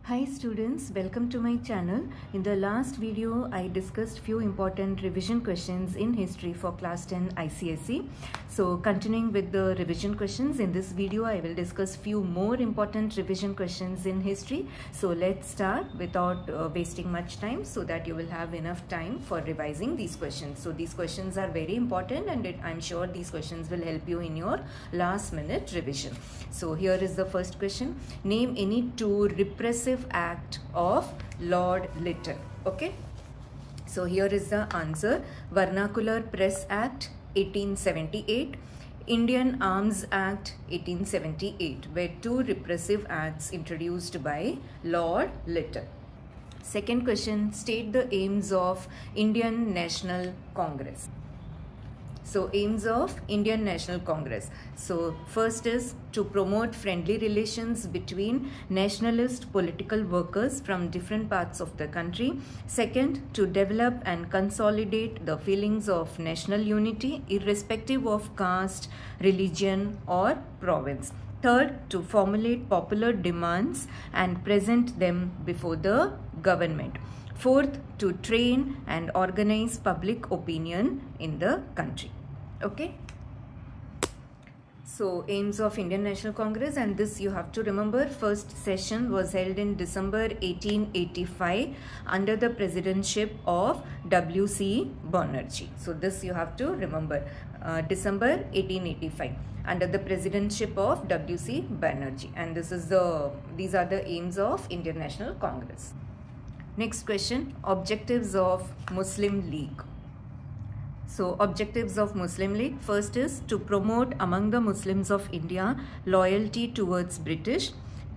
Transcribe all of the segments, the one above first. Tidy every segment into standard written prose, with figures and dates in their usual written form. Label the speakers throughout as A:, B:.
A: Hi students, welcome to my channel. In the last video, I discussed few important revision questions in history for class 10 ICSE. So continuing with the revision questions, in this video I will discuss few more important revision questions in history. So let's start without wasting much time so that you will have enough time for revising these questions. So these questions are very important and I'm sure these questions will help you in your last minute revision. So here is the first question. Name any two repressive act of Lord Lytton. Okay, so here is the answer. Vernacular Press Act 1878, Indian Arms Act 1878 were two repressive acts introduced by Lord Lytton. Second question, state the aims of Indian National Congress. So aims of Indian National Congress. So first is to promote friendly relations between nationalist political workers from different parts of the country. Second, to develop and consolidate the feelings of national unity irrespective of caste, religion or province. Third, to formulate popular demands and present them before the government. Fourth, to train and organize public opinion in the country. Okay. So aims of Indian National Congress, and this you have to remember, first session was held in December 1885 under the presidency of W.C. Banerjee. So this you have to remember, December 1885 under the presidency of W.C. Banerjee, and these are the aims of Indian National Congress. Next question, objectives of Muslim League. So objectives of Muslim League, first is to promote among the Muslims of India loyalty towards British,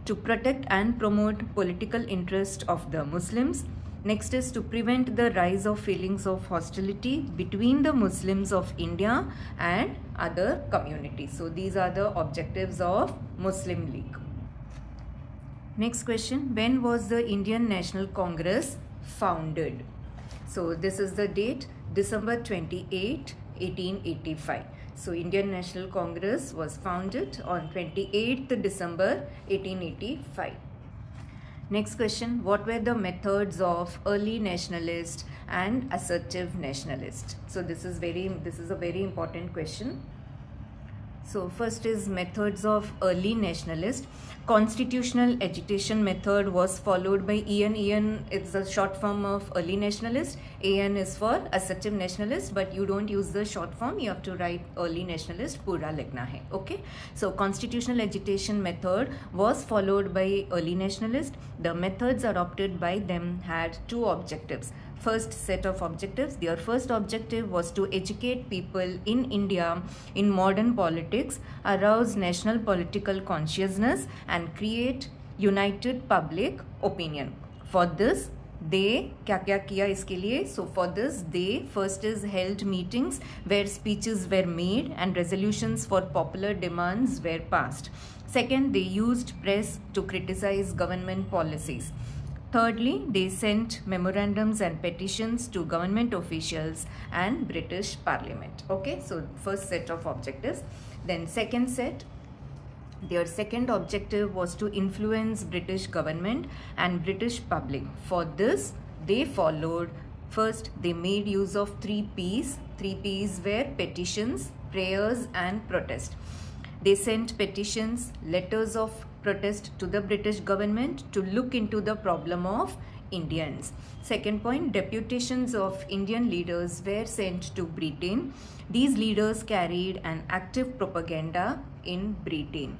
A: to protect and promote political interest of the Muslims. Next is to prevent the rise of feelings of hostility between the Muslims of India and other communities. So these are the objectives of Muslim League. Next question, when was the Indian National Congress founded? So this is the date, December 28, 1885. So Indian National Congress was founded on 28th December 1885. Next question, what were the methods of early nationalist and assertive nationalist? So this is a very important question. So first is methods of early nationalist. Constitutional agitation method was followed by EN. EN is the short form of early nationalist. AN is for assertive nationalist, but you don't use the short form. You have to write early nationalist. Pura likhna hai. Okay. So constitutional agitation method was followed by early nationalist. The methods adopted by them had two objectives. First set of objectives, their first objective was to educate people in India in modern politics, arouse national political consciousness and create united public opinion. For this, they क्या किया इसके लिए? So for this, they first is held meetings where speeches were made and resolutions for popular demands were passed. Second, they used press to criticize government policies. Thirdly, they sent memorandums and petitions to government officials and British Parliament. Okay, so first set of objectives. Then second set, their second objective was to influence British government and British public. For this, they followed, first they made use of 3 P's. 3 P's were petitions, prayers and protest. They sent petitions, letters of protest to the British government to look into the problem of Indians. Second point, deputations of Indian leaders were sent to Britain. These leaders carried an active propaganda in Britain.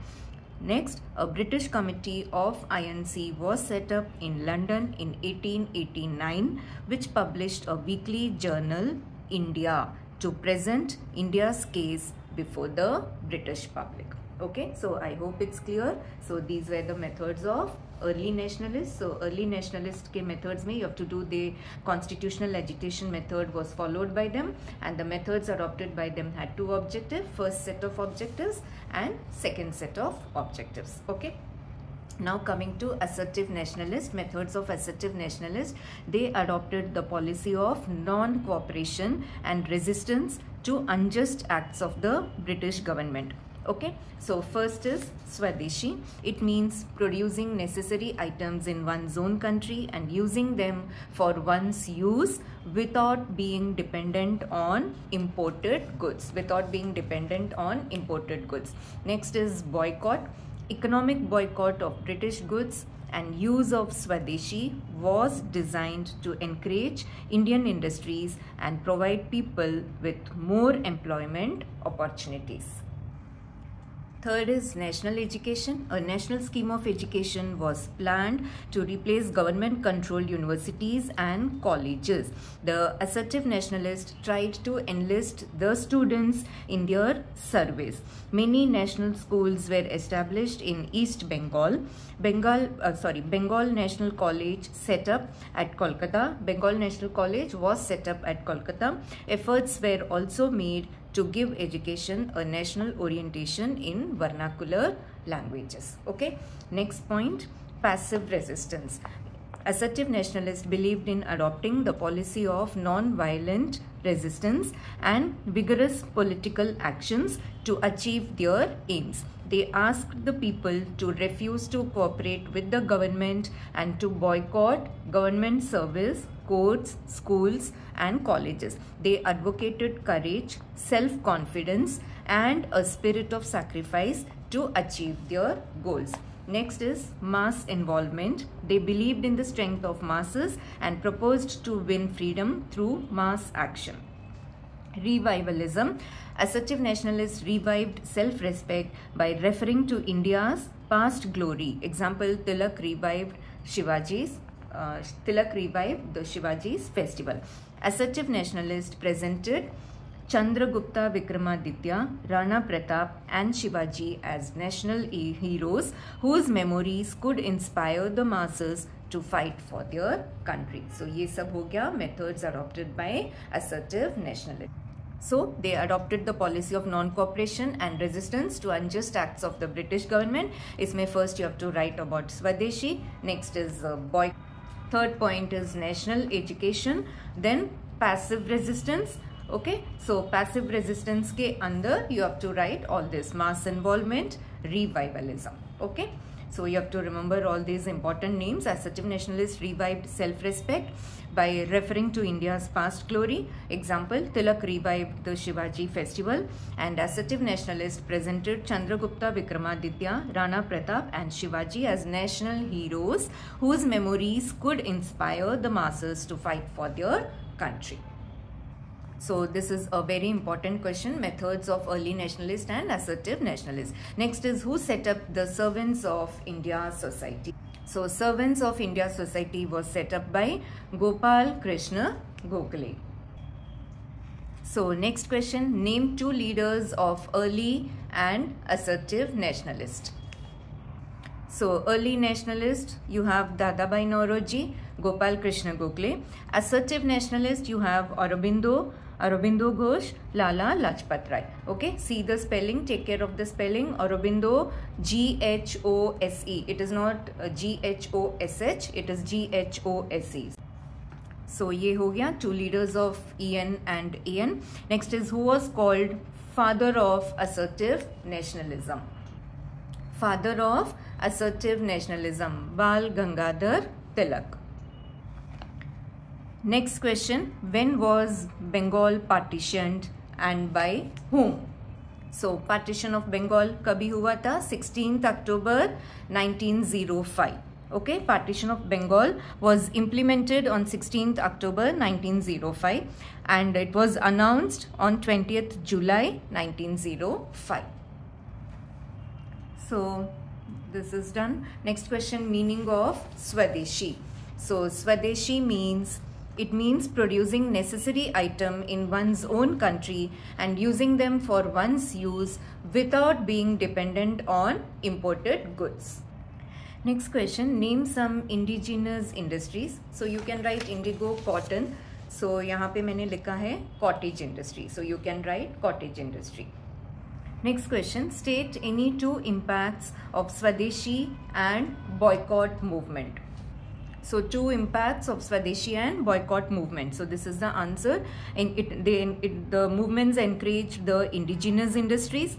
A: Next, a British committee of INC was set up in London in 1889, which published a weekly journal, India, to present India's case before the British public. Okay, so I hope it's clear. So these were the methods of early nationalists. So early nationalist ke methods mein you have to do the constitutional agitation method was followed by them, and the methods adopted by them had two objectives, first set of objectives and second set of objectives. Okay. Now coming to assertive nationalist, methods of assertive nationalist, they adopted the policy of non-cooperation and resistance to unjust acts of the British government. Okay, so first is Swadeshi. It means producing necessary items in one's own country and using them for one's use without being dependent on imported goods. Next is boycott. Economic boycott of British goods and use of Swadeshi was designed to encourage Indian industries and provide people with more employment opportunities. Third is national education. A national scheme of education was planned to replace government-controlled universities and colleges. The assertive nationalists tried to enlist the students in their service. Many national schools were established in East Bengal. Bengal National College set up at Kolkata. Bengal National College was set up at Kolkata. Efforts were also made to give education a national orientation in vernacular languages. Okay, next point, passive resistance. Assertive nationalists believed in adopting the policy of non-violent resistance and vigorous political actions to achieve their aims. They asked the people to refuse to cooperate with the government and to boycott government service, courts, schools and colleges. They advocated courage, self-confidence and a spirit of sacrifice to achieve their goals. Next is mass involvement. They believed in the strength of masses and proposed to win freedom through mass action. Revivalism. Assertive nationalists revived self-respect by referring to India's past glory. Example, Tilak revived the Shivaji's festival. Assertive nationalists presented Chandragupta Vikramaditya, Rana Pratap and Shivaji as national heroes whose memories could inspire the masses to fight for their country. So ये सब हो गया methods adopted by assertive nationalists. So they adopted the policy of non-cooperation and resistance to unjust acts of the British government. इसमें first you have to write about Swadeshi. Next is boycott. Third point is national education. Then passive resistance. Okay, so passive resistance के अंदर you have to write all this: mass involvement, revivalism. Okay, so you have to remember all these important names. Assertive nationalists revived self-respect by referring to India's past glory. Example, Tilak revived the Shivaji festival, and assertive nationalists presented Chandragupta Vikramaditya, Rana Pratap and Shivaji as national heroes whose memories could inspire the masses to fight for their country. So this is a very important question, methods of early nationalist and assertive nationalists. Next is who set up the Servants of India Society. So Servants of India Society was set up by Gopal Krishna Gokhale. So next question, name two leaders of early and assertive nationalist. So early nationalist, you have Dadabhai Naoroji, Gopal Krishna Gokhale. Assertive nationalist, you have Aurobindo Ghosh, Lala Lajpat Rai. Okay, see the spelling, take care of the spelling. Aurobindo, G-H-O-S-E. It is not G-H-O-S-H, it is G-H-O-S-E. So ये हो गया two leaders of EN and AN. Next is who was called father of assertive nationalism. Father of assertive nationalism, Bal Gangadhar Tilak. Next question, when was Bengal partitioned and by whom? So partition of Bengal कभी हुआ था? 16th October 1905. Okay, partition of Bengal was implemented on 16th October 1905 and it was announced on 20th July 1905. So this is done. Next question, meaning of Swadeshi. So Swadeshi means, it means producing necessary item in one's own country and using them for one's use without being dependent on imported goods. Next question, name some indigenous industries. So you can write indigo, cotton. So यहाँ पे मैंने लिखा है cottage industry. So you can write cottage industry. Next question, state any two impacts of Swadeshi and boycott movement. So two impacts of Swadeshi and boycott movement. So this is the answer. And the movements encouraged the indigenous industries.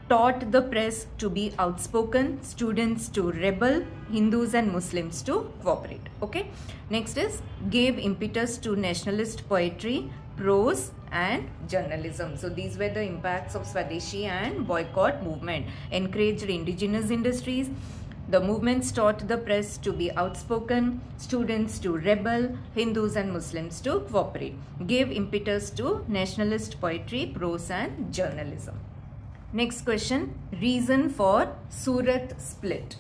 A: taught the press to be outspoken, students to rebel, Hindus and Muslims to cooperate. Okay. Next is gave impetus to nationalist poetry, prose and journalism. So these were the impacts of Swadeshi and boycott movement. Encouraged indigenous industries. The movements taught the press to be outspoken, students to rebel, Hindus and Muslims to cooperate. Gave impetus to nationalist poetry, prose and journalism. Next question, reason for Surat split.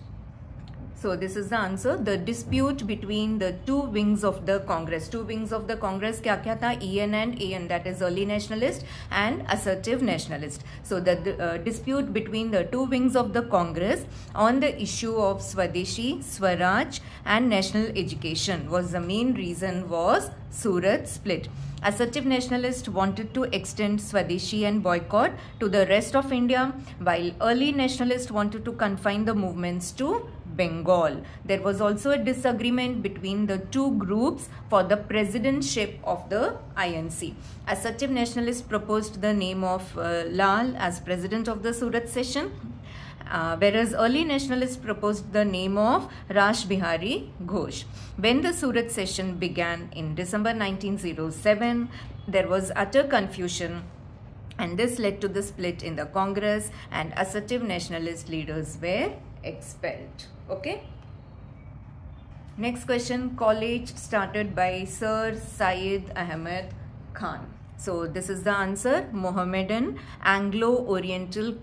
A: So this is the answer. The dispute between the two wings of the Congress. Two wings of the Congress kya tha? EN and AN, that is early nationalist and assertive nationalist. So the dispute between the two wings of the Congress on the issue of Swadeshi, Swaraj and national education was the main reason was Surat split. Assertive nationalists wanted to extend Swadeshi and boycott to the rest of India, while early nationalists wanted to confine the movements to Bengal. There was also a disagreement between the two groups for the presidentship of the INC. Assertive nationalists proposed the name of Lal as president of the Surat session, whereas early nationalists proposed the name of Rash Bihari Ghosh. When the Surat session began in December 1907, there was utter confusion, and this led to the split in the Congress, and assertive nationalist leaders were expelled. Okay. Next question, college started by Sir Syed Ahmed Khan. So this is the answer, Mohammedan Anglo-Oriental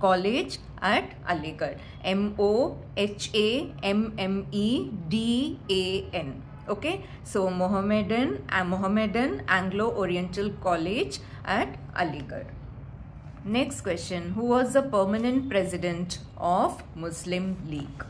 A: College at Aligarh. Mohammedan. Okay, so Mohammedan Anglo-Oriental College at Aligarh. Next question, who was the permanent president of Muslim League?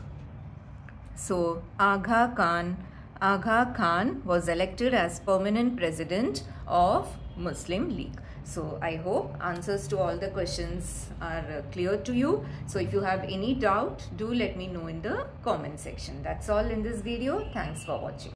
A: So Agha Khan was elected as permanent president of Muslim League. So I hope answers to all the questions are clear to you. So if you have any doubt, do let me know in the comment section. That's all in this video. Thanks for watching.